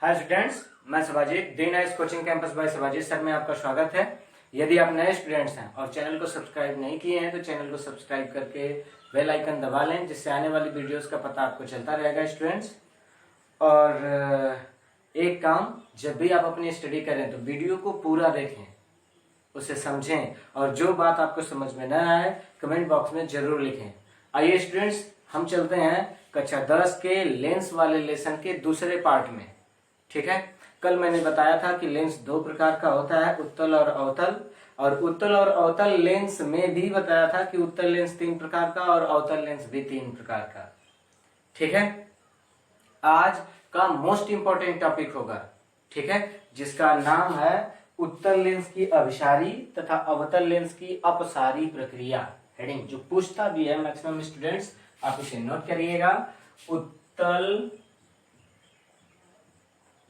हाय students, मैं Shivajeet the nice coaching campus by Shivajeet sir में आपका स्वागत है। यदि आप नए स्टूडेंट्स हैं और चैनल को सब्सक्राइब नहीं किए हैं तो चैनल को सब्सक्राइब करके बेल आइकन दबा लें, जिससे आने वाली वीडियोस का पता आपको चलता रहेगा स्टूडेंट्स। और एक काम, जब भी आप अपनी स्टडी करें तो वीडियो को पूरा देखें, उसे समझें और जो बात आपको समझ में न आए कमेंट बॉक्स में जरूर लिखें। आइए स्टूडेंट्स, हम चलते हैं कक्षा 10 के लेंस वाले लेसन के दूसरे पार्ट में। ठीक है, कल मैंने बताया था कि लेंस दो प्रकार का होता है, उत्तल और अवतल। और उत्तल और अवतल लेंस में भी बताया था कि उत्तल लेंस 3 प्रकार का और अवतल लेंस भी 3 प्रकार का। ठीक है, आज का मोस्ट इंपॉर्टेंट टॉपिक होगा, ठीक है, जिसका नाम है उत्तल लेंस की अभिसारी तथा अवतल लेंस की अपसारी प्रक्रिया। हेडिंग जो पूछता भी है मैक्सिमम स्टूडेंट्स, आप इसे नोट करिएगा। उत्तल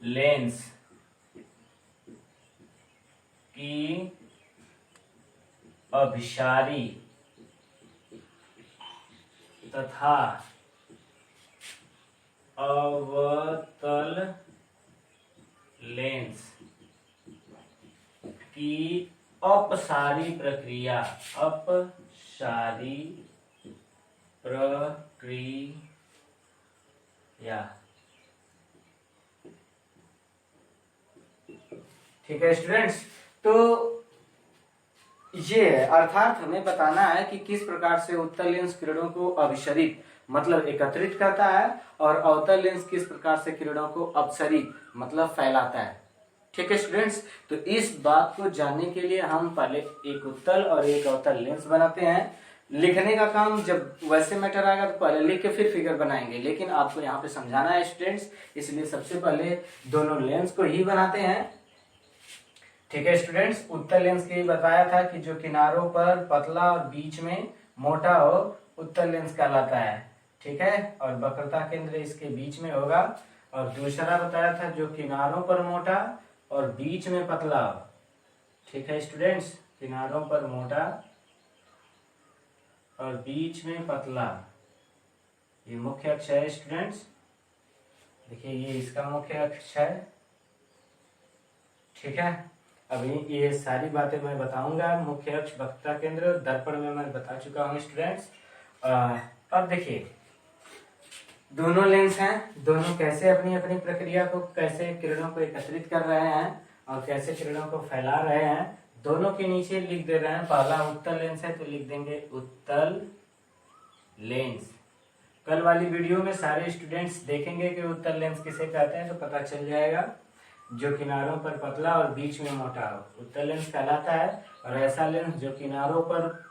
लेंस की अभिसारी तथा अवतल लेंस की अपसारी प्रक्रिया। अपसारी प्रक्रिया, ठीक है स्टूडेंट्स। तो ये अर्थात हमें बताना है कि किस प्रकार से उत्तल लेंस किरणों को अभिसरित मतलब एकत्रित करता है और अवतल लेंस किस प्रकार से किरणों को अपसरित मतलब फैलाता है। ठीक है स्टूडेंट्स, तो इस बात को जानने के लिए हम पहले एक उत्तल और एक अवतल लेंस बनाते हैं। लिखने का काम जब वैसे मैटर आएगा तो पहले लिख के फिर फिगर बनाएंगे, लेकिन आपको यहाँ पे समझाना है स्टूडेंट्स, इसलिए सबसे पहले दोनों लेंस को ही बनाते हैं। ठीक है स्टूडेंट्स, उत्तल लेंस के बताया था कि जो किनारों पर पतला और बीच में मोटा हो उत्तल लेंस कहलाता है। ठीक है, और वक्रता केंद्र इसके बीच में होगा। और दूसरा बताया था जो किनारों पर मोटा और बीच में पतला हो। ठीक है स्टूडेंट्स, किनारों पर मोटा और बीच में पतला, ये मुख्य अक्ष है स्टूडेंट्स। देखिए ये इसका मुख्य अक्ष है। ठीक है, अभी ये सारी बातें मैं बताऊंगा। मुख्य अक्ष, वक्रता केंद्र, दर्पण में मैं बता चुका हूँ स्टूडेंट्स। अब देखिए दोनों लेंस हैं, दोनों कैसे अपनी अपनी प्रक्रिया को, कैसे किरणों को एकत्रित कर रहे हैं और कैसे किरणों को फैला रहे हैं, दोनों के नीचे लिख दे रहे हैं। पहला उत्तल लेंस है तो लिख देंगे उत्तल लेंस। कल वाली वीडियो में सारे स्टूडेंट्स देखेंगे कि उत्तल लेंस किसे कहते हैं, तो पता चल जाएगा। जो किनारों पर पतला और बीच में मोटा हो उत्तल लेंस कहलाता है। और ऐसा लेंस जो किनारों पर,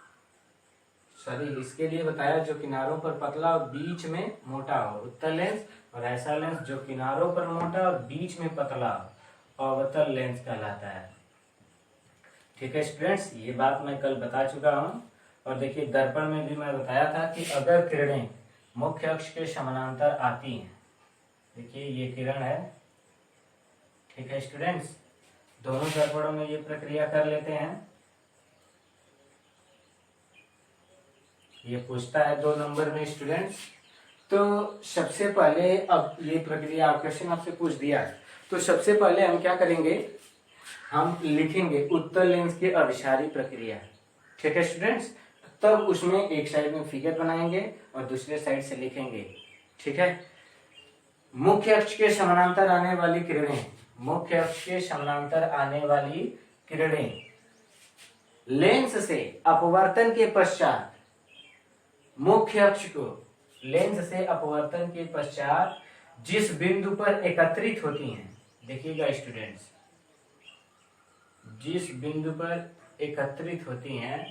इसके लिए बताया, जो किनारों पर पतला और बीच में मोटा हो उत्तल लेंस, और ऐसा लेंस जो किनारों पर मोटा और बीच में पतला हो अवतल लेंस कहलाता है। ठीक है स्टूडेंट्स, ये बात मैं कल बता चुका हूँ। और देखिए दर्पण में भी मैं बताया था कि अगर किरणें मुख्य अक्ष के समानांतर आती हैं, देखिए ये किरण है। ठीक है स्टूडेंट्स, दोनों दर्पणों में ये प्रक्रिया कर लेते हैं। ये पूछता है 2 नंबर में स्टूडेंट्स। तो सबसे पहले, अब ये प्रक्रिया क्वेश्चन आपसे पूछ दिया है, तो सबसे पहले हम क्या करेंगे, हम लिखेंगे उत्तल लेंस की अभिसारी प्रक्रिया। ठीक है स्टूडेंट्स, तब उसमें एक साइड में फिगर बनाएंगे और दूसरे साइड से लिखेंगे। ठीक है, मुख्य अक्ष के समानांतर आने वाली किरणें, मुख्य अक्ष के समानांतर आने वाली किरणें लेंस से अपवर्तन के पश्चात, मुख्य अक्ष को लेंस से अपवर्तन के पश्चात जिस बिंदु पर एकत्रित होती हैं, देखिएगा स्टूडेंट्स, जिस बिंदु पर एकत्रित होती हैं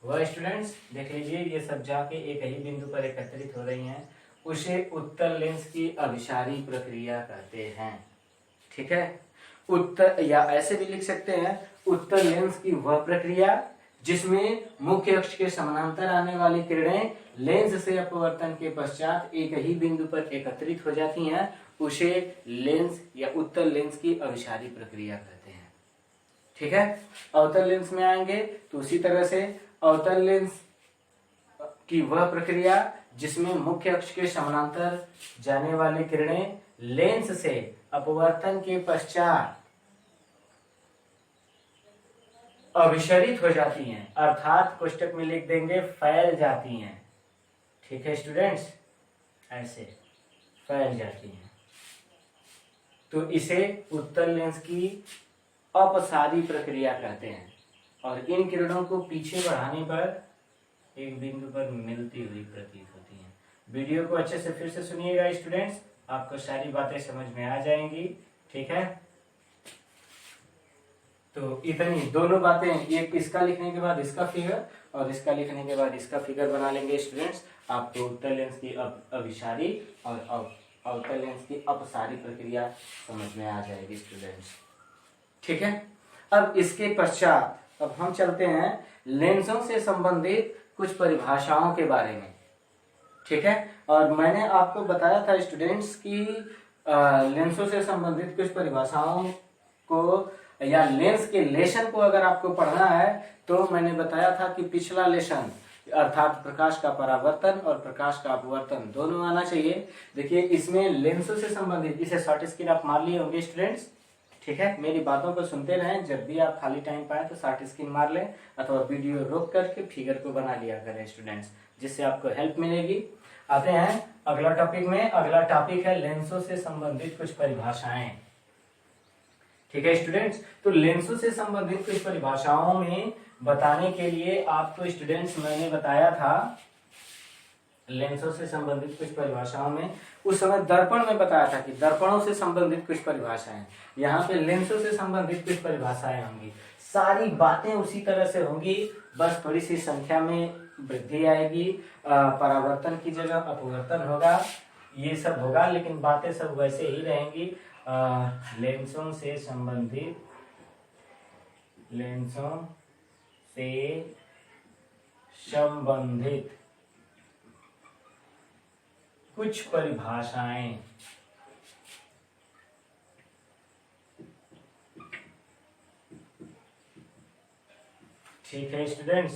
वह स्टूडेंट्स देख लीजिए, ये सब जाके एक ही बिंदु पर एकत्रित हो रही हैं, उसे उत्तल लेंस की अभिसारी प्रक्रिया कहते हैं। ठीक है, उत्तल, या ऐसे भी लिख सकते हैं, उत्तल लेंस की वह प्रक्रिया जिसमें मुख्य अक्ष के समानांतर आने वाली किरणें लेंस से अपवर्तन के पश्चात एक ही बिंदु पर एकत्रित हो जाती हैं, उसे लेंस या उत्तल लेंस की अभिसारी प्रक्रिया कहते हैं। ठीक है, अवतल लेंस में आएंगे तो उसी तरह से अवतल लेंस की वह प्रक्रिया जिसमें मुख्य अक्ष के समानांतर जाने वाली किरणें लेंस से अपवर्तन के पश्चात अभिसरित हो जाती हैं, अर्थात कोष्टक में लिख देंगे फैल जाती हैं। ठीक है स्टूडेंट्स, ऐसे फैल जाती हैं, तो इसे उत्तल लेंस की अपसारी प्रक्रिया कहते हैं। और इन किरणों को पीछे बढ़ाने पर एक बिंदु पर मिलती हुई प्रतीत होती हैं। वीडियो को अच्छे से फिर से सुनिएगा स्टूडेंट्स, आपको सारी बातें समझ में आ जाएंगी। ठीक है, तो इतनी दोनों बातें, एक इसका लिखने के बाद इसका फिगर और इसका लिखने के बाद इसका फिगर बना लेंगे स्टूडेंट्स। आपको उत्तल लेंस की अभिसारी और अवतल लेंस की अपसारी प्रक्रिया समझ में आ जाएगी स्टूडेंट्स। ठीक है, अब इसके पश्चात अब हम चलते हैं लेंसों से संबंधित कुछ परिभाषाओं के बारे में। ठीक है, और मैंने आपको बताया था स्टूडेंट्स की लेंसों से संबंधित कुछ परिभाषाओं को या लेंस के लेशन को अगर आपको पढ़ना है तो मैंने बताया था कि पिछला लेशन अर्थात प्रकाश का परावर्तन और प्रकाश का अपवर्तन दोनों आना चाहिए। देखिए इसमें लेंसों से संबंधित, इसे शॉर्ट स्क्रीन आप मार लिए होंगे स्टूडेंट्स। ठीक है, मेरी बातों को सुनते रहें, जब भी आप खाली टाइम पाए तो शॉर्ट स्क्रीन मार लें अथवा वीडियो रोक करके फिगर को बना लिया करें स्टूडेंट्स, जिससे आपको हेल्प मिलेगी। आते हैं अगला टॉपिक में। अगला टॉपिक है लेंसों से संबंधित कुछ परिभाषाएं। ठीक है स्टूडेंट्स, तो लेंसों से संबंधित कुछ परिभाषाओं में बताने के लिए आपको स्टूडेंट्स मैंने बताया था, लेंसों से संबंधित कुछ परिभाषाओं में उस समय दर्पण में बताया था कि दर्पणों से संबंधित कुछ परिभाषाएं, यहाँ पे लेंसों से संबंधित कुछ परिभाषाएं होंगी। सारी बातें उसी तरह से होंगी, बस थोड़ी सी संख्या में वृद्धि आएगी, परावर्तन की जगह अपवर्तन होगा, ये सब होगा, लेकिन बातें सब वैसे ही रहेंगी। लेंसों से संबंधित कुछ परिभाषाएं। ठीक है स्टूडेंट्स,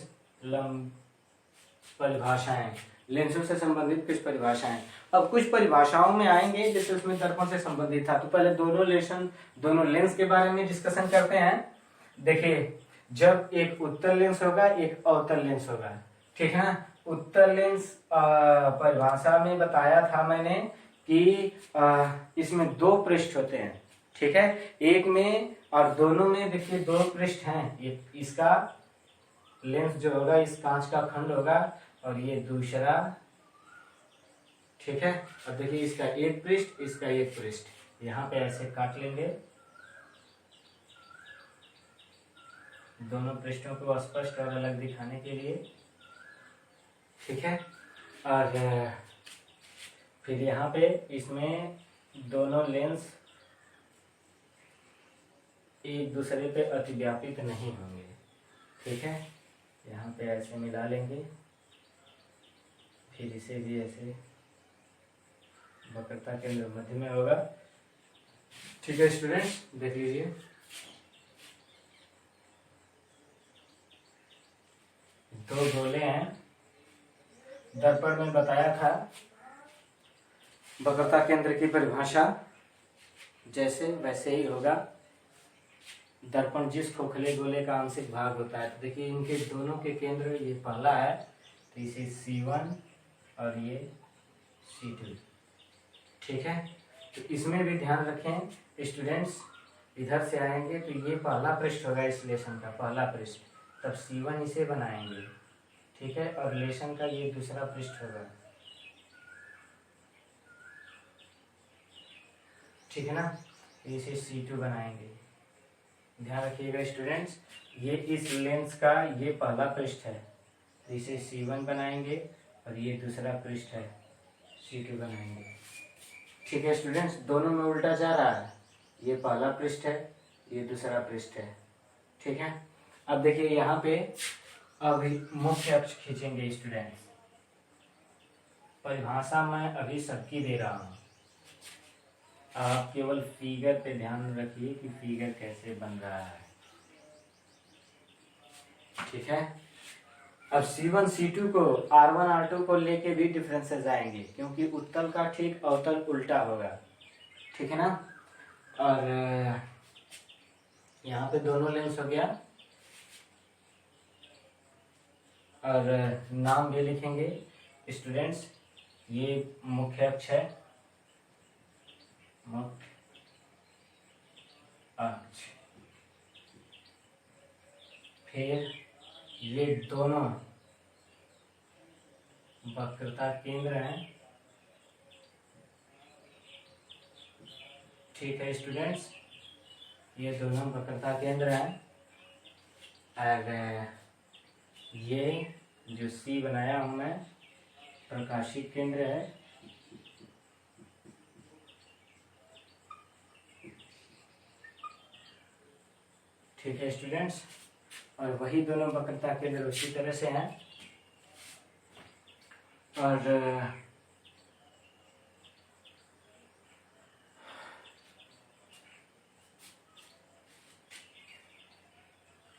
परिभाषाएं, लेंसों से संबंधित कुछ परिभाषाएं। अब कुछ परिभाषाओं में आएंगे, जैसे उसमें दर्पण से संबंधित था, तो पहले दोनों लेंस के बारे में डिस्कशन करते हैं। देखिए, जब एक उत्तल लेंस होगा एक अवतल लेंस होगा, ठीक है ना। उत्तल लेंस परिभाषा में बताया था मैंने कि इसमें दो पृष्ठ होते हैं। ठीक है, एक में और दोनों में देखिए दो पृष्ठ हैं। इसका लेंस जो होगा इस कांच का खंड होगा और ये दूसरा। ठीक है, अब देखिए इसका एक पृष्ठ, इसका एक पृष्ठ, यहाँ पे ऐसे काट लेंगे, दोनों पृष्ठों को स्पष्ट और अलग दिखाने के लिए। ठीक है, और फिर यहाँ पे इसमें दोनों लेंस एक दूसरे पे अतिव्यापित नहीं होंगे। ठीक है, यहाँ पे ऐसे मिला लेंगे, फिर इसे भी ऐसे, वक्रता केंद्र मध्य में होगा। ठीक है स्टूडेंट्स, देख लीजिए, दो गोले हैं। दर्पण में बताया था वक्रता केंद्र की परिभाषा जैसे वैसे ही होगा। दर्पण जिस खोखले गोले का आंशिक भाग होता है, तो देखिए इनके दोनों के केंद्र, ये पहला है तो इसे C1 और ये C2। ठीक है, तो इसमें भी ध्यान रखें स्टूडेंट्स, इधर से आएंगे तो ये पहला पृष्ठ होगा इस लेशन का पहला पृष्ठ, तब C1 इसे बनाएंगे। ठीक है, और लेशन का ये दूसरा पृष्ठ होगा। ठीक है ना, इसे C2 बनाएंगे। ध्यान रखिएगा स्टूडेंट्स, ये इस लेंस का ये पहला पृष्ठ है तो इसे C1 बनाएंगे और ये दूसरा पृष्ठ है C2 बनाएंगे। ठीक है स्टूडेंट्स, दोनों में उल्टा जा रहा है, ये पहला पृष्ठ है ये दूसरा पृष्ठ है। ठीक है, अब देखिए यहाँ पे अभी मुख्य अक्ष खींचेंगे स्टूडेंट्स। परिभाषा मैं अभी सबकी दे रहा हूँ, आप केवल फिगर पे ध्यान रखिए कि फिगर कैसे बन रहा है। ठीक है, अब C1 C2 को R1 R2 को लेके भी डिफरेंसेस आएंगे, क्योंकि उत्तल का ठीक अवतल उल्टा होगा। ठीक है ना। और यहाँ पे दोनों लेंस हो गया, और नाम भी लिखेंगे स्टूडेंट्स। ये मुख्य अक्ष है, मुख्य अक्ष। फिर ये दोनों वक्रता केंद्र हैं, ठीक है स्टूडेंट्स, ये दोनों वक्रता केंद्र हैं। और ये जो सी बनाया हूं मैं, प्रकाशीय केंद्र है। ठीक है स्टूडेंट्स, और वही दोनों वक्रता केंद्र उसी तरह से हैं। और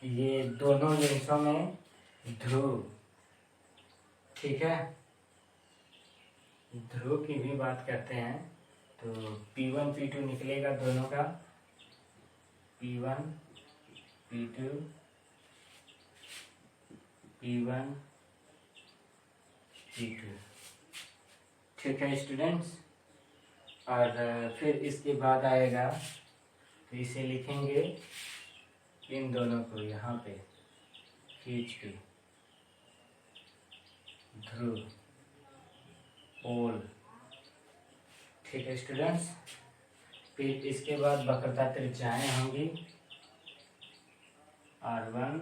ये दोनों लेंसों में ध्रुव, ठीक है, ध्रुव की भी बात करते हैं। तो P1 P2 निकलेगा दोनों का, P1 P2, P1 P2, ठीक है स्टूडेंट्स। और फिर इसके बाद आएगा, तो इसे लिखेंगे इन दोनों को यहाँ पे खींच के, ध्रुव, पोल, ठीक है स्टूडेंट्स। फिर इसके बाद वक्रता त्रिज्याएं होंगी, R1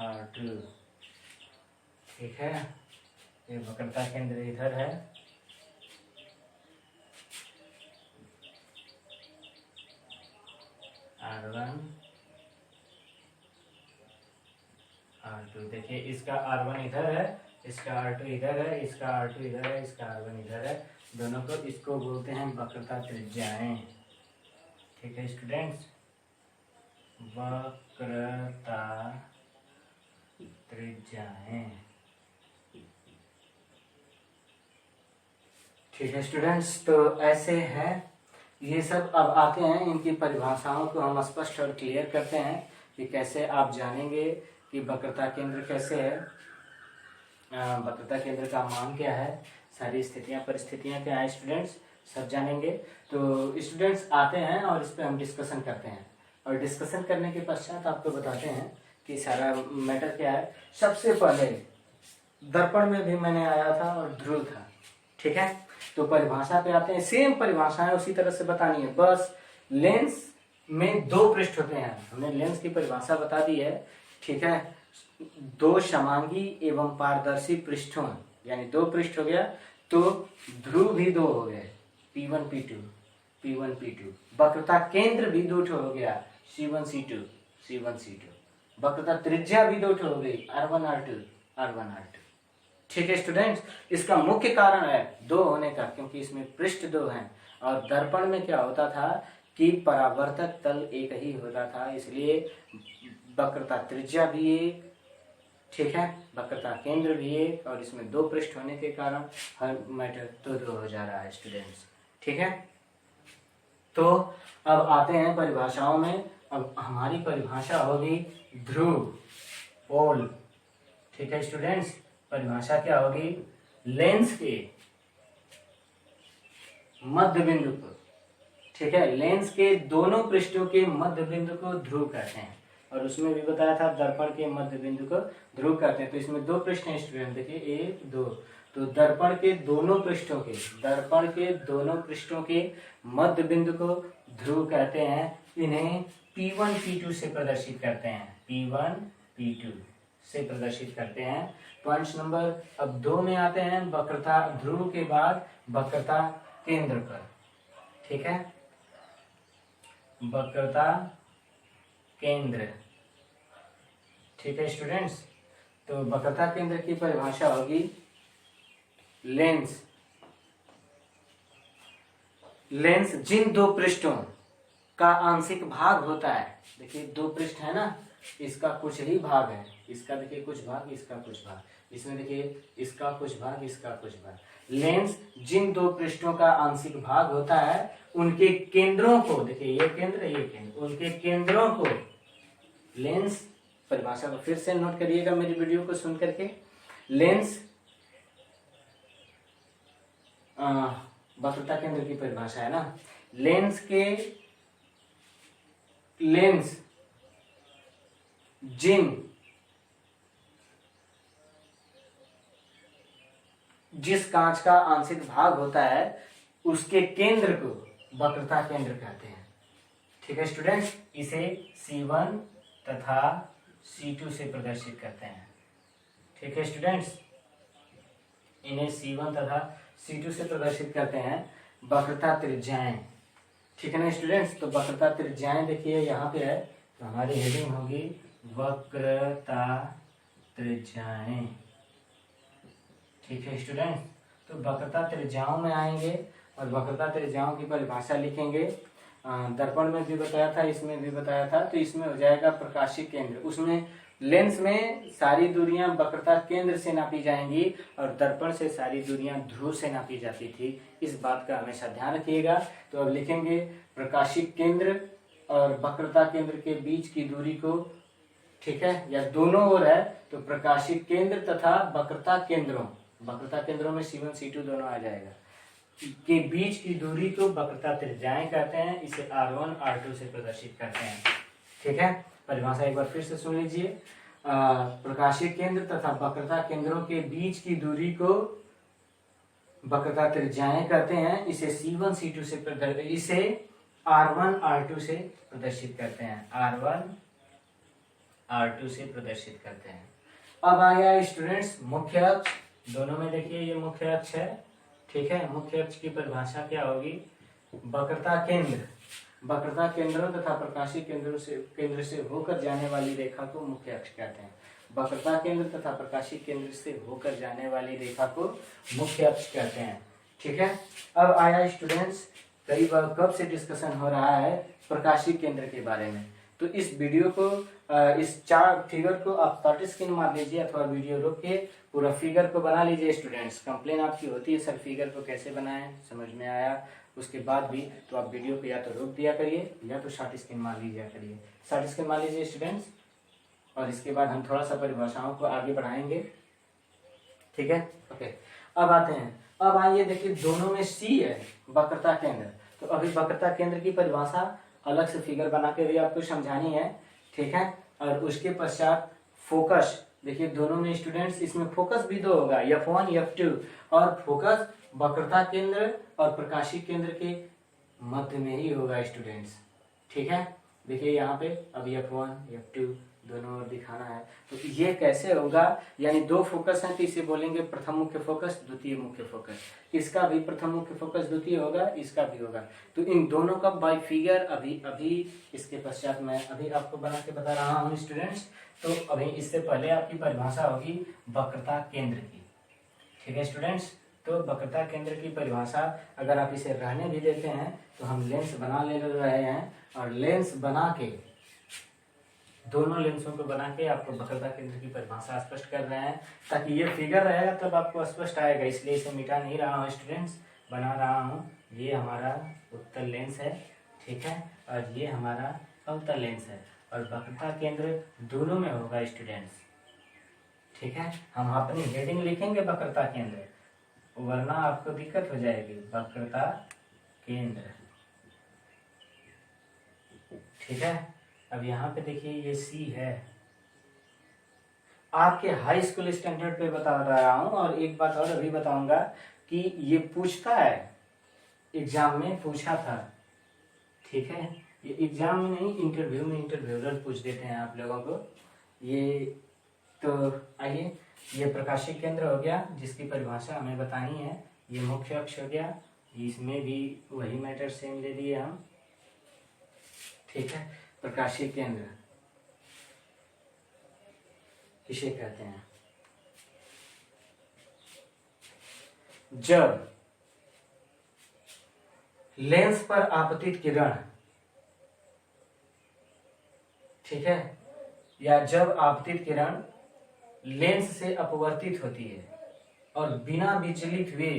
R2, ठीक है। ये वक्रता केंद्र इधर है, R1 R2। देखिए इसका R1 इधर है, इसका R2 इधर है, इसका R2 इधर है, इसका R1 इधर है। दोनों को, इसको बोलते हैं वक्रता त्रिज्याएं, ठीक है स्टूडेंट्स, वक्रता त्रिज्याएं, ठीक है स्टूडेंट्स। तो ऐसे है ये सब। अब आते हैं इनकी परिभाषाओं को हम स्पष्ट और क्लियर करते हैं कि कैसे आप जानेंगे कि वक्रता केंद्र कैसे है, वक्रता केंद्र का मान क्या है, सारी स्थितियां परिस्थितियां क्या है स्टूडेंट्स, सब जानेंगे। तो स्टूडेंट्स आते हैं और इस पर हम डिस्कशन करते हैं, और डिस्कशन करने के पश्चात आपको बताते हैं कि सारा मैटर क्या है। सबसे पहले दर्पण में भी मैंने आया था और ध्रुव था, ठीक है। तो परिभाषा पे आते हैं, सेम परिभाषा है, उसी तरह से बतानी है। बस लेंस में दो पृष्ठ होते हैं, हमने लेंस की परिभाषा बता दी है, ठीक है। दो समांगी एवं पारदर्शी पृष्ठों, यानी दो पृष्ठ हो गया, तो ध्रुव भी दो हो गए, P1 P2, P1 P2। वक्रता केंद्र भी दो हो गया, C1 C2, C1 C2। वक्रता त्रिज्या भी दो हो गई, R1 R2, R1 R2, ठीक है स्टूडेंट्स। इसका मुख्य कारण है दो होने का, क्योंकि इसमें पृष्ठ दो हैं। और दर्पण में क्या होता था कि परावर्तक तल एक ही होता था, इसलिए वक्रता त्रिज्या भी एक, ठीक है, वक्रता केंद्र भी एक, और इसमें दो पृष्ठ होने के कारण हर मैटर दो दो हो जा रहा है स्टूडेंट्स, ठीक है। तो अब आते हैं परिभाषाओं में। अब हमारी परिभाषा होगी ध्रुव, पोल, ठीक है स्टूडेंट्स। परिभाषा क्या होगी, लेंस के मध्य बिंदु को, ठीक है, लेंस के दोनों पृष्ठों के मध्य बिंदु को ध्रुव कहते हैं। और उसमें भी बताया था दर्पण के मध्य बिंदु को ध्रुव कहते हैं। तो इसमें दो पृष्ठ हैं स्टूडेंट, देखिए एक दो, तो दर्पण के दोनों पृष्ठों के, दर्पण के दोनों पृष्ठों के मध्य बिंदु को ध्रुव कहते हैं। इन्हें P1 P2 से प्रदर्शित करते हैं, P1 P2 से प्रदर्शित करते हैं। पॉइंट नंबर अब 2 में आते हैं, वक्रता ध्रुव के बाद वक्रता केंद्र पर, ठीक है, वक्रता केंद्र, ठीक है स्टूडेंट्स। तो वक्रता केंद्र की परिभाषा होगी लेंस, लेंस जिन दो पृष्ठों का आंशिक भाग होता है, देखिए दो पृष्ठ है ना, इसका कुछ ही भाग है, इसका देखिए कुछ भाग, इसका कुछ भाग, इसमें देखिए इसका कुछ भाग, इसका कुछ भाग। लेंस जिन दो पृष्ठों का आंशिक भाग होता है उनके केंद्रों को, देखिए ये केंद्र, ये केंद्र, उनके केंद्रों को लेंस, परिभाषा को फिर से नोट करिएगा मेरी वीडियो को सुन करके। लेंस वक्रता केंद्र की परिभाषा है ना, लेंस जिस कांच का आंशिक भाग होता है उसके केंद्र को वक्रता केंद्र कहते हैं। ठीक है स्टूडेंट्स, इसे C1 तथा C2 से प्रदर्शित करते हैं। ठीक है स्टूडेंट्स, इन्हें C1 तथा C2 से प्रदर्शित करते हैं वक्रता त्रिज्याएं। ठीक है ना स्टूडेंट्स, तो वक्रता त्रिज्याएं देखिए यहाँ पे है, तो हमारी हेडिंग होगी वक्रता त्रिज्याएं। ठीक है स्टूडेंट्स, तो वक्रता त्रिज्याओं में आएंगे और वक्रता त्रिज्याओं की परिभाषा लिखेंगे। दर्पण में भी बताया था, इसमें भी बताया था, तो इसमें हो जाएगा प्रकाशिक केंद्र। उसमें लेंस में सारी दूरियां वक्रता केंद्र से नापी जाएंगी और दर्पण से सारी दूरियां ध्रुव से नापी जाती थी। इस बात का हमेशा ध्यान रखिएगा। तो अब लिखेंगे प्रकाशिक केंद्र और वक्रता केंद्र के बीच की दूरी को, ठीक है, या दोनों ओर है तो प्रकाशिक केंद्र तथा वक्रता केंद्रों में C1 C2 दोनों आ जाएगा, के बीच की दूरी को वक्रता त्रिज्याएं कहते हैं। इसे R1 R2 से प्रदर्शित करते हैं। ठीक है, परिभाषा एक बार फिर से सुन लीजिए। प्रकाशिक केंद्र तथा वक्रता केंद्रों के बीच की दूरी को वक्रता त्रिज्याएं कहते हैं। इसे C1 C2 से इसे R1 R2 से प्रदर्शित करते हैं। R1 R2 से प्रदर्शित करते हैं। अब आया स्टूडेंट्स मुख्य अक्ष। दोनों में देखिए ये मुख्य अक्ष है। ठीक है, मुख्य अक्ष की परिभाषा क्या होगी? वक्रता केंद्रों तथा प्रकाशिक केंद्र से होकर जाने वाली रेखा को मुख्य अक्ष कहते हैं। वक्रता केंद्र तथा प्रकाशिक केंद्र से होकर जाने वाली रेखा को मुख्य अक्ष कहते हैं। ठीक है, अब आया स्टूडेंट्स, कई बार कब से डिस्कशन हो रहा है प्रकाशिक केंद्र के बारे में। तो इस वीडियो को, इस चार फिगर को आप 30 स्क्रीन मार लीजिए अथवा वीडियो रोक के पूरा फिगर को बना लीजिए। स्टूडेंट्स कंप्लेन आपकी होती है सर फिगर को कैसे बनाएं, समझ में आया उसके बाद भी तो आप वीडियो को या तो रोक दिया करिए या तो 60 स्क्रीन मार लीजिए करिए। 60 स्क्रीन मार लीजिए स्टूडेंट्स, और इसके बाद हम थोड़ा सा परिभाषाओं को आगे बढ़ाएंगे। ठीक है, ओके। अब आते हैं, अब आइए देखिए दोनों में C है वक्रता केंद्र। तो अभी वक्रता केंद्र की परिभाषा अलग से फिगर बना के भी आपको समझानी है। ठीक है, और उसके पश्चात फोकस, देखिए दोनों में स्टूडेंट्स इसमें फोकस भी दो होगा, F1 F2, और फोकस वक्रता केंद्र और प्रकाशिक केंद्र के मध्य में ही होगा स्टूडेंट्स। ठीक है, देखिए यहाँ पे अब F1 F2 दोनों ओर दिखाना है। तो ये कैसे होगा, यानी दो फोकस हैं तो इसे बोलेंगे प्रथम मुख्य फोकस, द्वितीय मुख्य फोकस। इसका भी प्रथम मुख्य फोकस द्वितीय होगा, इसका भी होगा। तो इन दोनों का बाय फिगर अभी इसके पश्चात मैं अभी आपको बना के बता रहा हूँ स्टूडेंट्स। तो अभी इससे पहले आपकी परिभाषा होगी वक्रता केंद्र की। ठीक है स्टूडेंट्स, तो वक्रता केंद्र की परिभाषा अगर आप इसे रहने भी देते हैं तो हम लेंस बना ले रहे हैं, और लेंस बना के, दोनों लेंसों को बना के आपको वक्रता केंद्र की परिभाषा स्पष्ट कर रहे हैं, ताकि ये फिगर रहेगा तब आपको स्पष्ट आएगा। इसलिए इसे मिटा नहीं रहा हूँ स्टूडेंट्स, बना रहा हूँ। ये हमारा उत्तल लेंस है, ठीक है, और ये हमारा अवतल लेंस है, और वक्रता केंद्र दोनों में होगा स्टूडेंट्स। ठीक है, हम अपनी हेडिंग लिखेंगे वक्रता केंद्र, वरना आपको दिक्कत हो जाएगी। वक्रता केंद्र, ठीक है। अब यहाँ पे देखिए ये C है। आपके हाई स्कूल स्टैंडर्ड पे बता रहा हूँ, और एक बात और अभी बताऊंगा कि ये पूछता है, एग्जाम में पूछा था। ठीक है, ये एग्जाम में नहीं, इंटरव्यू में इंटरव्यूअर पूछ देते हैं आप लोगों को ये। तो आइए, ये प्रकाशिक केंद्र हो गया जिसकी परिभाषा हमें बतानी है। ये मुख्य अक्ष हो गया, इसमें भी वही मैटर सेम ले लिए हम। ठीक है, प्रकाशिक केंद्र किसे कहते हैं? जब लेंस पर आपतित किरण, ठीक है, या जब आपतित किरण लेंस से अपवर्तित होती है और बिना विचलित हुए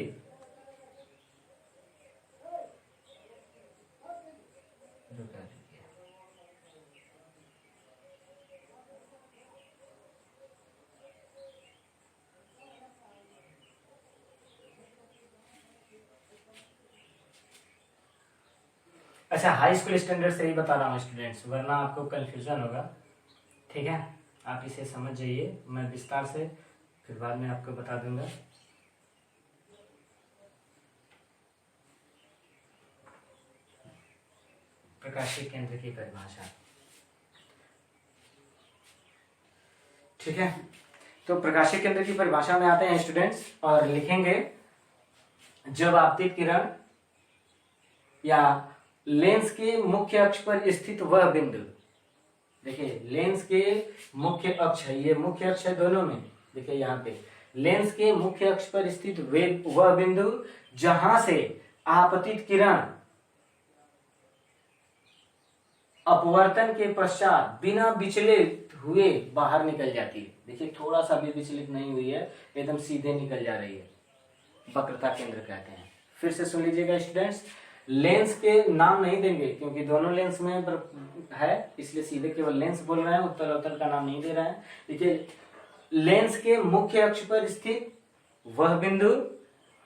अच्छा, हाई स्कूल स्टैंडर्ड से ही बता रहा हूँ स्टूडेंट्स, वरना आपको कंफ्यूजन होगा। ठीक है, आप इसे समझ जाइए, मैं विस्तार से फिर बाद में आपको बता दूंगा। प्रकाशीय केंद्र की परिभाषा। ठीक है, तो प्रकाशीय केंद्र की परिभाषा में आते हैं स्टूडेंट्स और लिखेंगे, जब आपतित किरण या लेंस के मुख्य अक्ष पर स्थित वह बिंदु, देखिए लेंस के मुख्य अक्ष है, ये मुख्य अक्ष है दोनों में, देखिए यहाँ पे लेंस के मुख्य अक्ष पर स्थित वह बिंदु जहां से आपतित किरण अपवर्तन के पश्चात बिना विचलित हुए बाहर निकल जाती है। देखिए थोड़ा सा भी विचलित नहीं हुई है, एकदम सीधे निकल जा रही है, वक्रता केंद्र कहते हैं। फिर से सुन लीजिएगा स्टूडेंट्स, लेंस के नाम नहीं देंगे क्योंकि दोनों लेंस में है, इसलिए सीधे केवल लेंस बोल रहे हैं, उत्तल अवतल का नाम नहीं दे रहे हैं। देखिए लेंस के मुख्य अक्ष पर स्थित वह बिंदु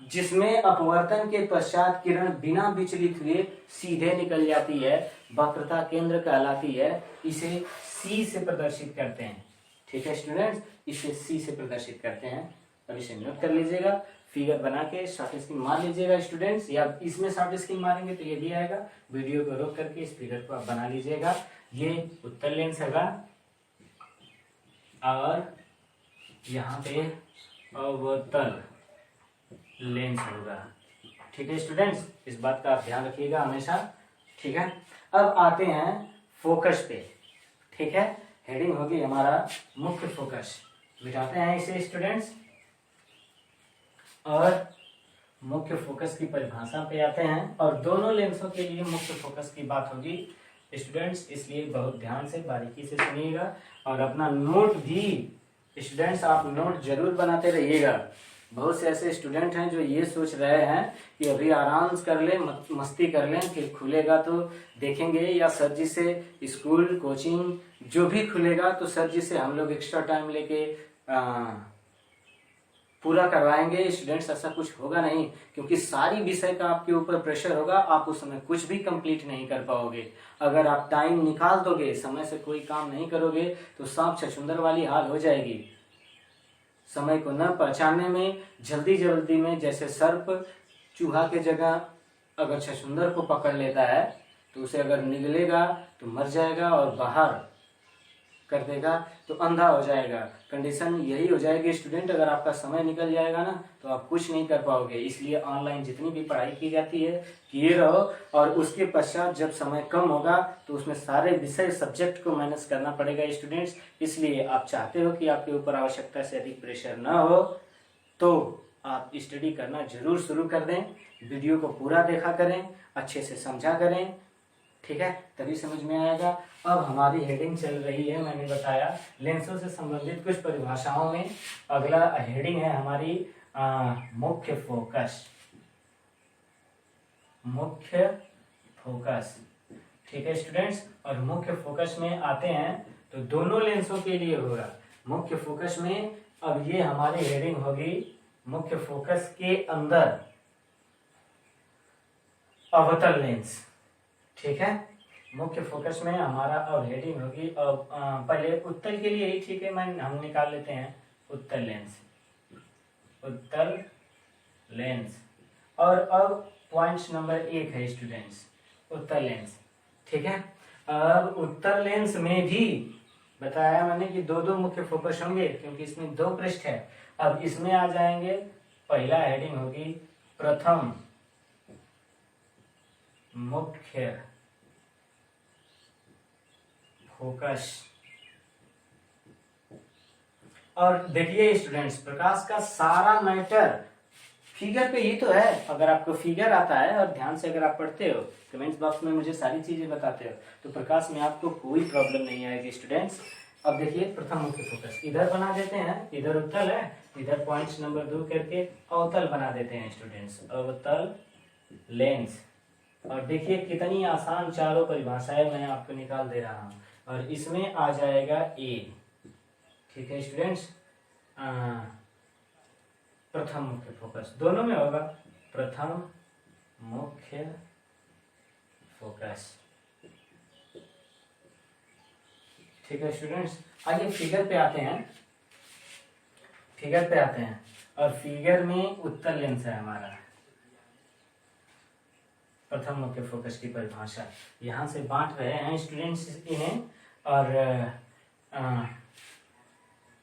जिसमें अपवर्तन के पश्चात किरण बिना विचलित हुए सीधे निकल जाती है, वक्रता केंद्र कहलाती है। इसे सी से प्रदर्शित करते हैं। ठीक है स्टूडेंट्स, इसे सी से प्रदर्शित करते हैं, अब इसे नोट कर लीजिएगा, फिगर बना के शॉर्ट स्क्रीन मार लीजिएगा स्टूडेंट्स, या इसमें शॉर्ट स्क्रीन मारेंगे तो ये भी आएगा। वीडियो को रोक करके इस फिगर को आप बना लीजिएगा। ये उत्तल लेंस होगा और यहाँ पे अवतल लेंस होगा। ठीक है स्टूडेंट्स, इस बात का आप ध्यान रखिएगा हमेशा। ठीक है, अब आते हैं फोकस पे। ठीक है, हेडिंग होगी हमारा मुख्य फोकस, बिठाते हैं इसे स्टूडेंट्स और मुख्य फोकस की परिभाषा पे आते हैं और दोनों लेंसों के लिए मुख्य फोकस की बात होगी स्टूडेंट्स, इसलिए बहुत ध्यान से बारीकी से सुनिएगा और अपना नोट भी स्टूडेंट्स आप नोट जरूर बनाते रहिएगा। बहुत से ऐसे स्टूडेंट हैं जो ये सोच रहे हैं कि अभी आराम कर लें, मस्ती कर लें, फिर खुलेगा तो देखेंगे, या सर जी से स्कूल कोचिंग जो भी खुलेगा तो सर जी से हम लोग एक्स्ट्रा टाइम लेके पूरा करवाएंगे। स्टूडेंट्स ऐसा कुछ होगा नहीं, क्योंकि सारी विषय का आपके ऊपर प्रेशर होगा, आप उस समय कुछ भी कंप्लीट नहीं कर पाओगे। अगर आप टाइम निकाल दोगे, समय से कोई काम नहीं करोगे तो सांप छछूंदर वाली हाल हो जाएगी। समय को न पहचानने में, जल्दी जल्दी में, जैसे सर्प चूहा के जगह अगर छछूंदर को पकड़ लेता है तो उसे अगर निगलेगा तो मर जाएगा और बाहर कर देगा तो अंधा हो जाएगा। कंडीशन यही हो जाएगी स्टूडेंट, अगर आपका समय निकल जाएगा ना तो आप कुछ नहीं कर पाओगे। इसलिए ऑनलाइन जितनी भी पढ़ाई की जाती है किए रहो, और उसके पश्चात जब समय कम होगा तो उसमें सारे विषय सब्जेक्ट को मैनेज करना पड़ेगा स्टूडेंट्स। इसलिए आप चाहते हो कि आपके ऊपर आवश्यकता से अधिक प्रेशर न हो तो आप स्टडी करना जरूर शुरू कर दें, वीडियो को पूरा देखा करें, अच्छे से समझा करें। ठीक है, तभी समझ में आएगा। अब हमारी हेडिंग चल रही है, मैंने बताया लेंसों से संबंधित कुछ परिभाषाओं में। अगला हेडिंग है हमारी मुख्य फोकस। मुख्य फोकस, ठीक है स्टूडेंट्स, और मुख्य फोकस में आते हैं तो दोनों लेंसों के लिए होगा मुख्य फोकस में। अब ये हमारी हेडिंग होगी मुख्य फोकस के अंदर अवतल लेंस। ठीक है, मुख्य फोकस में हमारा अब हेडिंग होगी, अब पहले उत्तल के लिए ही, ठीक है, हम निकाल लेते हैं उत्तल लेंस। उत्तल लेंस, और अब पॉइंट नंबर 1 है स्टूडेंट्स उत्तल लेंस। ठीक है, अब उत्तल लेंस में भी बताया मैंने कि दो मुख्य फोकस होंगे क्योंकि इसमें 2 पृष्ठ है। अब इसमें आ जाएंगे, पहला हेडिंग होगी प्रथम मुख्य फोकस। और देखिए स्टूडेंट्स, प्रकाश का सारा मैटर फिगर पे ही तो है। अगर आपको फिगर आता है और ध्यान से अगर आप पढ़ते हो, कमेंट्स बॉक्स में मुझे सारी चीजें बताते हो, तो प्रकाश में आपको कोई प्रॉब्लम नहीं आएगी स्टूडेंट्स। अब देखिए प्रथम मुख्य फोकस इधर बना देते हैं, इधर उत्तल है, इधर पॉइंट्स नंबर 2 करके अवतल बना देते हैं स्टूडेंट्स, अवतल लेंस। और देखिए कितनी आसान चारों परिभाषाएं मैं आपको निकाल दे रहा हूँ, और इसमें आ जाएगा ए। ठीक है स्टूडेंट्स, प्रथम मुख्य फोकस दोनों में होगा, प्रथम मुख्य फोकस। ठीक है स्टूडेंट्स, आगे फिगर पे आते हैं, फिगर पे आते हैं, और फिगर में उत्तल लेंस है हमारा। प्रथम मुख्य फोकस की परिभाषा यहाँ से बांट रहे हैं स्टूडेंट्स इन्हें, और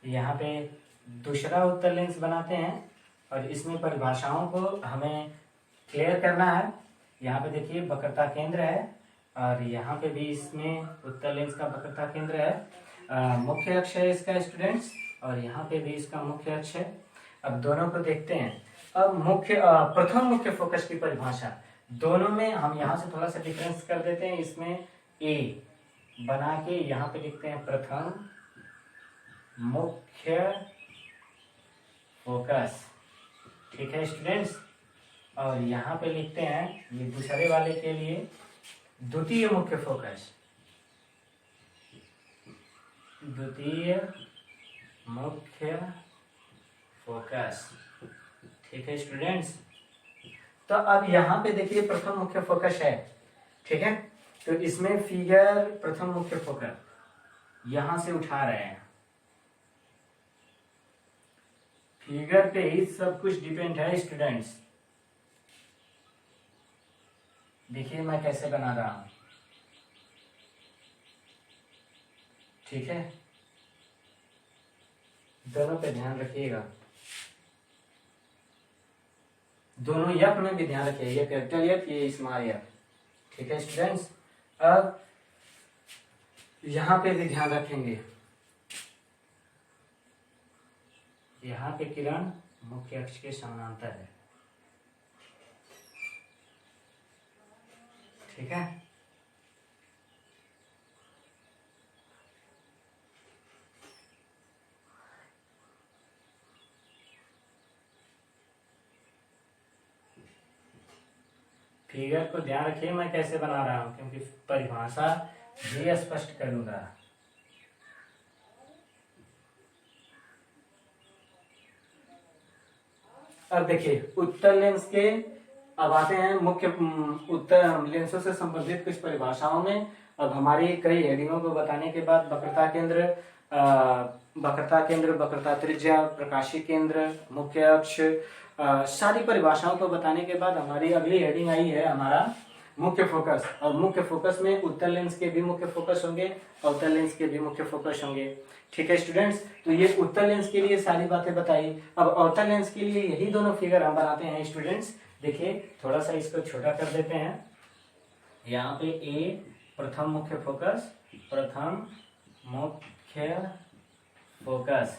यहाँ पे दूसरा उत्तल लेंस बनाते हैं, और इसमें परिभाषाओं को हमें क्लियर करना है। यहाँ पे देखिए वक्रता केंद्र है, और यहाँ पे भी इसमें उत्तल लेंस का वक्रता केंद्र है, मुख्य अक्ष है इसका स्टूडेंट्स, और यहाँ पे भी इसका मुख्य अक्ष है। अब दोनों को देखते हैं। अब प्रथम मुख्य फोकस की परिभाषा दोनों में हम यहाँ से थोड़ा सा डिफरेंस कर देते हैं, इसमें ए बना के यहाँ पे लिखते हैं प्रथम मुख्य फोकस। ठीक है स्टूडेंट्स, और यहाँ पे लिखते हैं ये दूसरे वाले के लिए द्वितीय मुख्य फोकस, द्वितीय मुख्य फोकस। ठीक है स्टूडेंट्स, तो अब यहाँ पे देखिए प्रथम मुख्य फोकस है। ठीक है, तो इसमें फिगर प्रथम मुख्य फोकस यहां से उठा रहे हैं, फिगर पे ही सब कुछ डिपेंड है स्टूडेंट्स। देखिए मैं कैसे बना रहा हूं। ठीक है, दोनों पे ध्यान रखिएगा, दोनों यफ में भी ध्यान रखिए, ये कैपिटल यफ, ये स्मॉल यफ। ठीक है स्टूडेंट्स, अब यहां पे भी ध्यान रखेंगे, यहाँ पे किरण मुख्य अक्ष के समानांतर है। ठीक है, फिगर को ध्यान रखिए मैं कैसे बना रहा हूं, क्योंकि परिभाषा भी स्पष्ट करूंगा। अब देखिए उत्तल लेंस के अब आते हैं मुख्य उत्तल लेंसों से संबंधित कुछ परिभाषाओं में। अब हमारी कई हेडिंगों को बताने के बाद वक्रता केंद्र, वक्रता त्रिज्या, प्रकाशीय केंद्र, मुख्य अक्ष, सारी परिभाषाओं को बताने के बाद हमारी अगली हेडिंग आई है हमारा मुख्य फोकस। और मुख्य फोकस में उत्तल लेंस के भी मुख्य फोकस होंगे, अवतल लेंस के भी मुख्य फोकस होंगे। ठीक है स्टूडेंट्स, तो ये उत्तल लेंस के लिए सारी बातें बताई। अब अवतल लेंस के लिए यही दोनों फिगर हम बनाते हैं स्टूडेंट्स। देखिए थोड़ा सा इसको छोटा कर देते हैं, यहाँ पे ए प्रथम मुख्य फोकस, प्रथम मुख्य फोकस।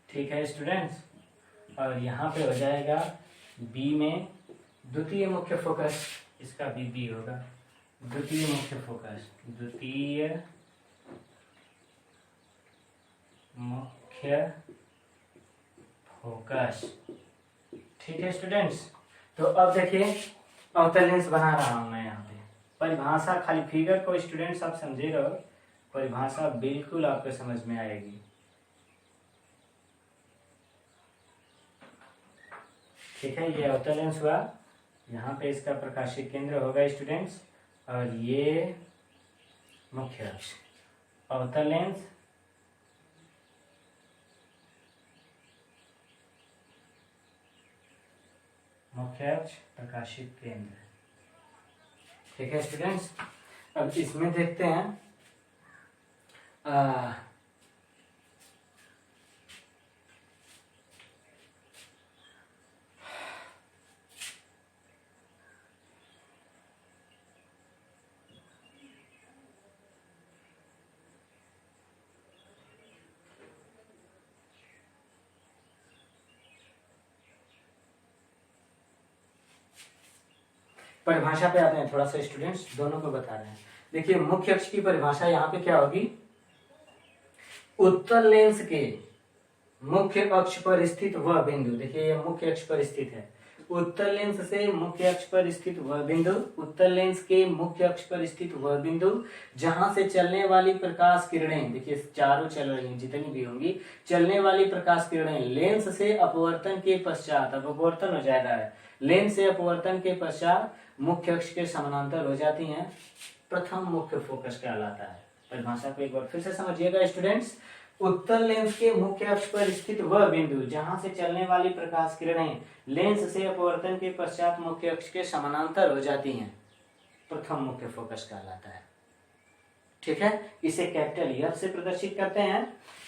ठीक है स्टूडेंट्स, और यहाँ पे हो जाएगा बी में द्वितीय मुख्य फोकस, इसका बी होगा द्वितीय मुख्य फोकस, द्वितीय मुख्य फोकस। ठीक है स्टूडेंट्स, तो अब देखिए अवतल लेंस बना रहा हूं मैं यहाँ पे। परिभाषा खाली फिगर को स्टूडेंट्स आप समझे रहो, परिभाषा बिल्कुल आपको समझ में आएगी। ठीक है, ये अवतल लेंस हुआ, यहाँ पे इसका प्रकाशीय केंद्र होगा स्टूडेंट्स, और ये मुख्य अक्ष। अवतल लेंस, मुख्य अक्ष, प्रकाशीय केंद्र। ठीक है स्टूडेंट्स, अब इसमें देखते हैं परिभाषा पे आते हैं थोड़ा सा स्टूडेंट्स, दोनों को बता रहे हैं। देखिए मुख्य अक्ष की परिभाषा यहाँ पे क्या होगी, उत्तल लेंस के मुख्य अक्ष पर स्थित वह बिंदु, देखिए ये मुख्य अक्ष पर स्थित है। उत्तल लेंस से मुख्य अक्ष पर स्थित वह बिंदु, उत्तल लेंस के मुख्य अक्ष पर स्थित वह बिंदु जहां से चलने वाली प्रकाश किरणें, देखिए चारों चल रही हैं जितनी भी होंगी, चलने वाली प्रकाश किरणें लेंस से अपवर्तन के पश्चात, अब अपवर्तन हो जाएगा, लेंस से अपवर्तन के पश्चात मुख्य अक्ष के समानांतर हो जाती हैं, प्रथम मुख्य फोकस कहलाता है। परिभाषा को एक बार फिर से समझिएगा स्टूडेंट्स। उत्तल लेंस के मुख्य अक्ष पर स्थित वह बिंदु जहां से चलने वाली प्रकाश किरणें लेंस से अपवर्तन के पश्चात मुख्य अक्ष के समानांतर हो जाती हैं, प्रथम मुख्य फोकस कहलाता है। ठीक है, इसे कैपिटल एफ से प्रदर्शित करते हैं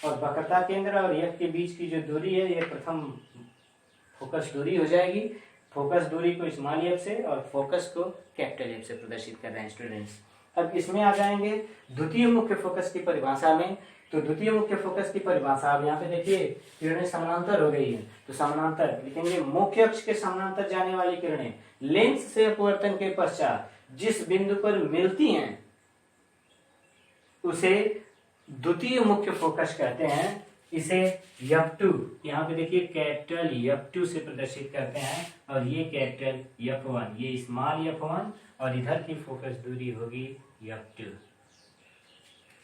और वक्रता केंद्र और एफ के बीच की जो दूरी है ये प्रथम फोकस दूरी हो जाएगी। फोकस दूरी को स्मॉल एफ से और फोकस को कैपिटल एफ से प्रदर्शित कर रहे हैं स्टूडेंट्स। अब इसमें आ जाएंगे द्वितीय मुख्य फोकस की परिभाषा में। तो द्वितीय मुख्य फोकस की परिभाषा, अब यहाँ पे देखिए किरणें समानांतर हो गई है, तो समानांतर लिखेंगे मुख्य अक्ष के समानांतर जाने वाली किरणें लेंस से अपवर्तन के पश्चात जिस बिंदु पर मिलती हैं उसे द्वितीय मुख्य फोकस कहते हैं। इसे F2, यहाँ पे देखिए कैपिटल F2 से प्रदर्शित करते हैं और ये कैपिटल F1, ये स्मॉल F1 और इधर की फोकस दूरी होगी F2,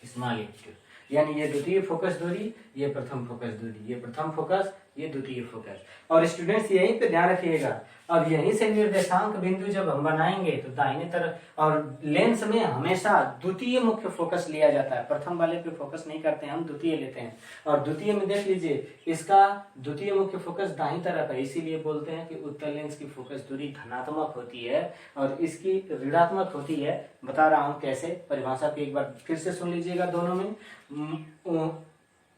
स्मॉल F2, यानी ये द्वितीय फोकस दूरी, ये प्रथम फोकस दूरी, ये प्रथम फोकस, ये द्वितीय फोकस। और स्टूडेंट्स यहीं पे ध्यान रखिएगा, अब यहीं से निर्देशांक बिंदु जब हम बनाएंगे तो दाहिने तरफ, और लेंस में हमेशा द्वितीय मुख्य फोकस लिया जाता है, प्रथम वाले पे फोकस नहीं करते हैं, हम द्वितीय लेते हैं। और द्वितीय में देख लीजिए इसका द्वितीय मुख्य फोकस दाहिनी तरफ है, इसीलिए बोलते हैं कि उत्तल लेंस की फोकस दूरी धनात्मक होती है और इसकी ऋणात्मक होती है। बता रहा हूं कैसे, परिभाषा को एक बार फिर से सुन लीजिएगा दोनों में।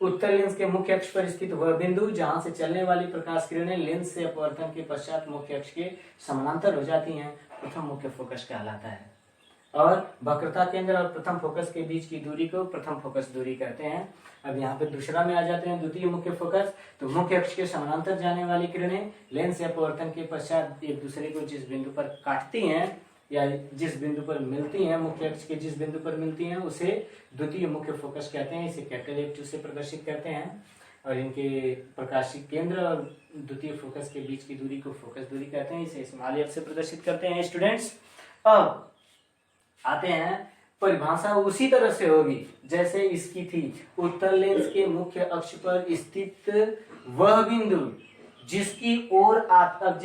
उत्तल लेंस के मुख्य अक्ष पर स्थित वह बिंदु जहां से चलने वाली प्रकाश किरणें लेंस से अपवर्तन के पश्चात मुख्य अक्ष के समानांतर हो जाती हैं, प्रथम मुख्य फोकस कहलाता है। और वक्रता केंद्र और प्रथम फोकस के बीच की दूरी को प्रथम फोकस दूरी कहते हैं। अब यहाँ पे दूसरा में आ जाते हैं द्वितीय मुख्य फोकस। तो मुख्य अक्ष के समानांतर जाने वाली किरणें लेंस से अपवर्तन के पश्चात एक दूसरे को जिस बिंदु पर काटती हैं या जिस बिंदु पर मिलती हैं, मुख्य अक्ष के जिस बिंदु पर मिलती हैं उसे द्वितीय मुख्य फोकस कहते हैं। इसे कैपिटल F2 से प्रदर्शित करते हैं और इनके प्रकाशीय केंद्र और द्वितीय फोकस के बीच की दूरी को फोकस दूरी कहते हैं। इसे स्मॉल f से प्रदर्शित करते हैं स्टूडेंट्स। अब आते हैं, परिभाषा उसी तरह से होगी जैसे इसकी थी। उत्तल लेंस के मुख्य अक्ष पर स्थित वह बिंदु जिसकी ओर अब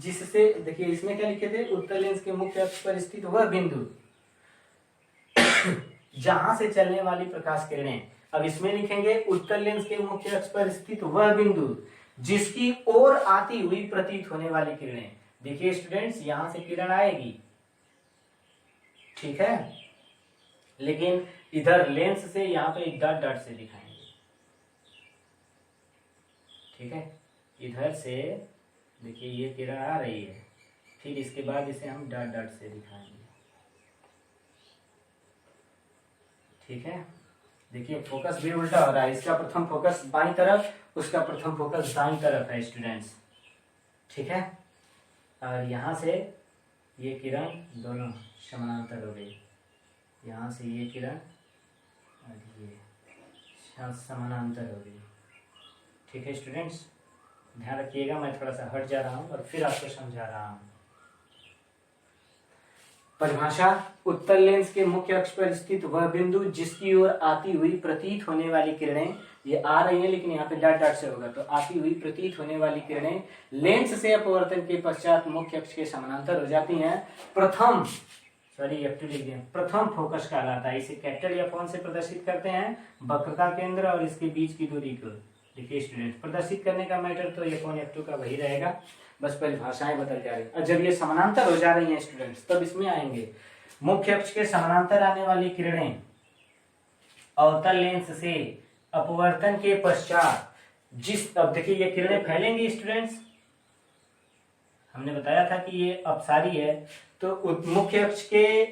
जिससे देखिए इसमें क्या लिखे थे, उत्तल लेंस के मुख्य अक्ष पर स्थित वह बिंदु जहां से चलने वाली प्रकाश किरणें। अब इसमें लिखेंगे उत्तल लेंस के मुख्य अक्ष पर स्थित वह बिंदु जिसकी ओर आती हुई प्रतीत होने वाली किरणें। देखिए स्टूडेंट्स, यहां से किरण आएगी, ठीक है, लेकिन इधर लेंस से यहाँ पे एक डॉट डॉट से दिखाएंगे, ठीक है। इधर से देखिए ये किरण आ रही है, फिर इसके बाद इसे हम डॉट डॉट से दिखाएंगे, ठीक है। देखिए फोकस भी उल्टा हो रहा है, इसका प्रथम फोकस बाईं तरफ, उसका प्रथम फोकस दाईं तरफ है स्टूडेंट्स, ठीक है। और यहाँ से ये किरण दोनों समानांतर हो गई, यहाँ से ये किरण और ये समानांतर हो गई, ठीक है स्टूडेंट्स। ध्यान रखिएगा, मैं थोड़ा सा हट जा रहा हूँ और फिर आपको समझा रहा हूँ। परिभाषा, उत्तल लेंस के मुख्य अक्ष पर स्थित वह बिंदु जिसकी ओर आती हुई प्रतीत होने वाली किरणें, ये आ रही है लेकिन यहाँ पे डॉट डॉट से होगा, तो आती हुई प्रतीत होने वाली किरणें लेंस से अपवर्तन के पश्चात मुख्य अक्ष के समानांतर हो जाती हैं, प्रथम F2 लिख दिया, प्रथम फोकस कहलाता है। इसे कैपिटल F1 से प्रदर्शित करते हैं, वक्रता केंद्र और इसके बीच की दूरी को। देखिए स्टूडेंट, प्रदर्शित करने का मैटर तो F1 F2 का वही रहेगा, बस परिभाषाएं बदल जा रही। और जब ये समानांतर हो जा रही हैं स्टूडेंट्स, तब इसमें आएंगे मुख्य अक्ष के समानांतर आने वाली किरणें अवतल लेंस से अपवर्तन के पश्चात अब देखिए ये किरणें फैलेंगी स्टूडेंट्स, हमने बताया था कि ये अपसारी है, तो मुख्य अक्ष के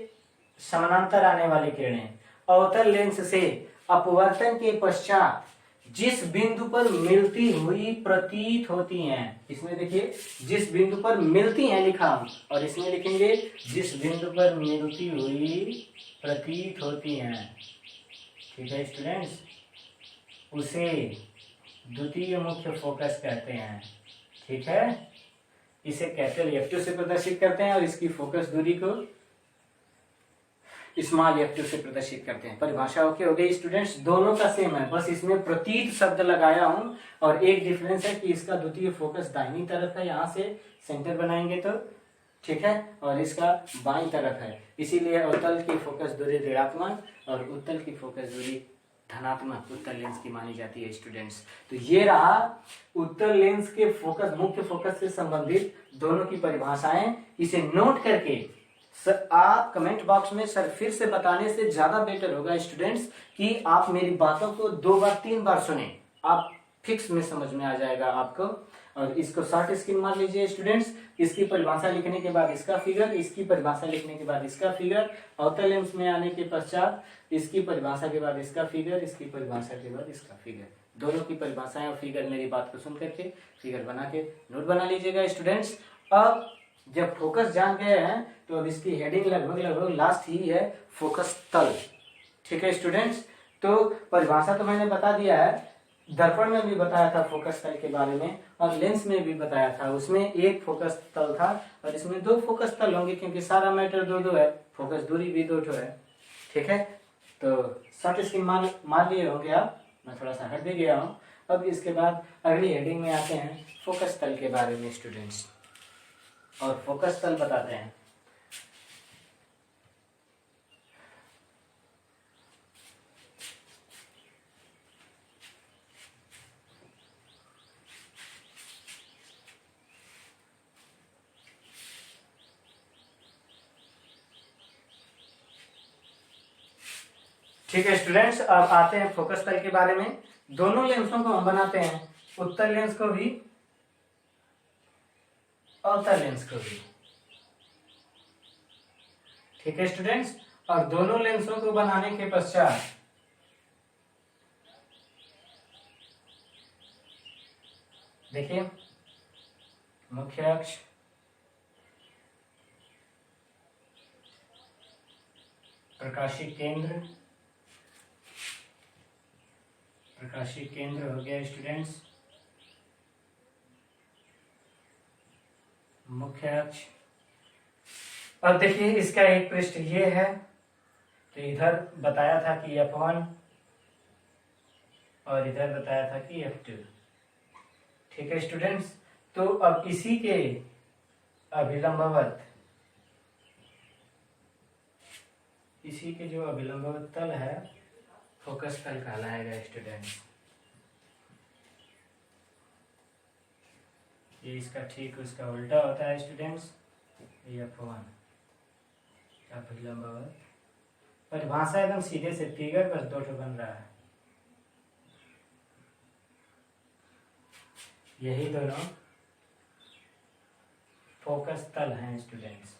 समानांतर आने वाली किरणें अवतल लेंस से अपवर्तन के पश्चात जिस बिंदु पर मिलती हुई प्रतीत होती हैं, इसमें देखिए जिस बिंदु पर मिलती हैं लिखा हूं, और इसमें लिखेंगे जिस बिंदु पर मिलती हुई प्रतीत होती हैं, ठीक है स्टूडेंट्स। उसे द्वितीय मुख्य फोकस कहते हैं। ठीक है, इसे कैपिटल F2 से प्रदर्शित करते हैं और इसकी फोकस दूरी को स्मॉल F2 से प्रदर्शित करते हैं। परिभाषा ओके हो गई स्टूडेंट्स, दोनों का सेम है, बस इसमें प्रतीत शब्द लगाया हूं और एक डिफरेंस है कि इसका द्वितीय फोकस दाहिनी तरफ है, यहां से सेंटर बनाएंगे तो ठीक है, और इसका बाईं तरफ है, इसीलिए अवतल की फोकस दूरी ऋणात्मक और उत्तल की फोकस दूरी धनात्मक उत्तल लेंस की मानी जाती है स्टूडेंट्स। तो ये रहा उत्तल लेंस के फोकस, मुख्य फोकस से संबंधित दोनों की परिभाषाएं। इसे नोट करके सर आप कमेंट बॉक्स में सर फिर से बताने से ज्यादा बेटर होगा स्टूडेंट्स कि आप मेरी बातों को 2 बार 3 बार सुने, आप फिक्स में समझ में आ जाएगा आपको। और इसको शॉर्ट स्क्रीन मार लीजिए स्टूडेंट्स, इसकी परिभाषा लिखने के बाद इसका फिगर, इसकी परिभाषा लिखने के बाद इसका फिगर, अवतल लेंस में आने के पश्चात इसकी परिभाषा के बाद इसका फिगर, इसकी परिभाषा के बाद इसका फिगर, दोनों की परिभाषाएं और फिगर मेरी बात को सुन करके फिगर बना के नोट बना लीजिएगा स्टूडेंट्स। अब जब फोकस जान गए हैं तो अब इसकी हेडिंग लगभग लास्ट ही है, फोकस तल। ठीक है स्टूडेंट्स, तो परिभाषा तो मैंने बता दिया है, दर्पण में भी बताया था फोकस तल के बारे में और लेंस में भी बताया था, उसमें एक फोकस तल था और इसमें 2 फोकस तल होंगे क्योंकि सारा मैटर 2-2 है, फोकस दूरी भी 2 है। ठीक है, तो शॉर्ट स्क्रीन मार लिए होंगे आप, मैं थोड़ा सा हट भी गया हूँ। अब इसके बाद अगली हेडिंग में आते हैं फोकस तल के बारे में स्टूडेंट्स, और फोकस तल बताते हैं। ठीक है स्टूडेंट्स, अब आते हैं फोकस तल के बारे में। दोनों लेंसों को हम बनाते हैं, उत्तल लेंस को भी अवतल लेंस को भी। ठीक है स्टूडेंट्स, और दोनों लेंसों को बनाने के पश्चात देखिए मुख्य अक्ष, प्रकाशीय केंद्र, प्रकाशीय केंद्र हो गया स्टूडेंट्स, मुख्य अक्ष। अब देखिए इसका एक पृष्ठ ये है, तो इधर बताया था कि F1 और इधर बताया था कि F2। ठीक है स्टूडेंट्स, तो अब इसी के अभिलंबवत, इसी के जो अभिलंबवत तल है फोकस तल कहलाएगा स्टूडेंट्स। ये इसका ठीक उसका उल्टा होता है स्टूडेंट्स, F1 अभिलंबवत। परिभाषा एकदम सीधे से फिगर बस 2 बन रहा है, यही दोनों फोकस तल हैं स्टूडेंट्स।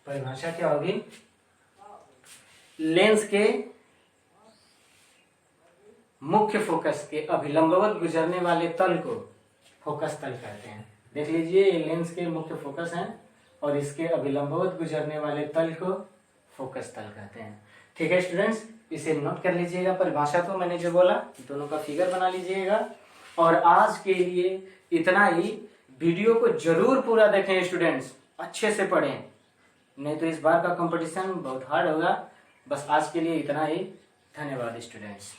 परिभाषा क्या होगी, लेंस के मुख्य फोकस के अभिलंबवत गुजरने वाले तल को फोकस तल कहते हैं। देख लीजिए ये लेंस के मुख्य फोकस हैं और इसके अभिलंबवत गुजरने वाले तल को फोकस तल कहते हैं। ठीक है स्टूडेंट्स, इसे नोट कर लीजिएगा, परिभाषा तो मैंने जो बोला दोनों का फिगर बना लीजिएगा। और आज के लिए इतना ही, वीडियो को जरूर पूरा देखें स्टूडेंट्स, अच्छे से पढ़ें, नहीं तो इस बार का कंपटीशन बहुत हार्ड होगा। बस आज के लिए इतना ही, धन्यवाद स्टूडेंट्स।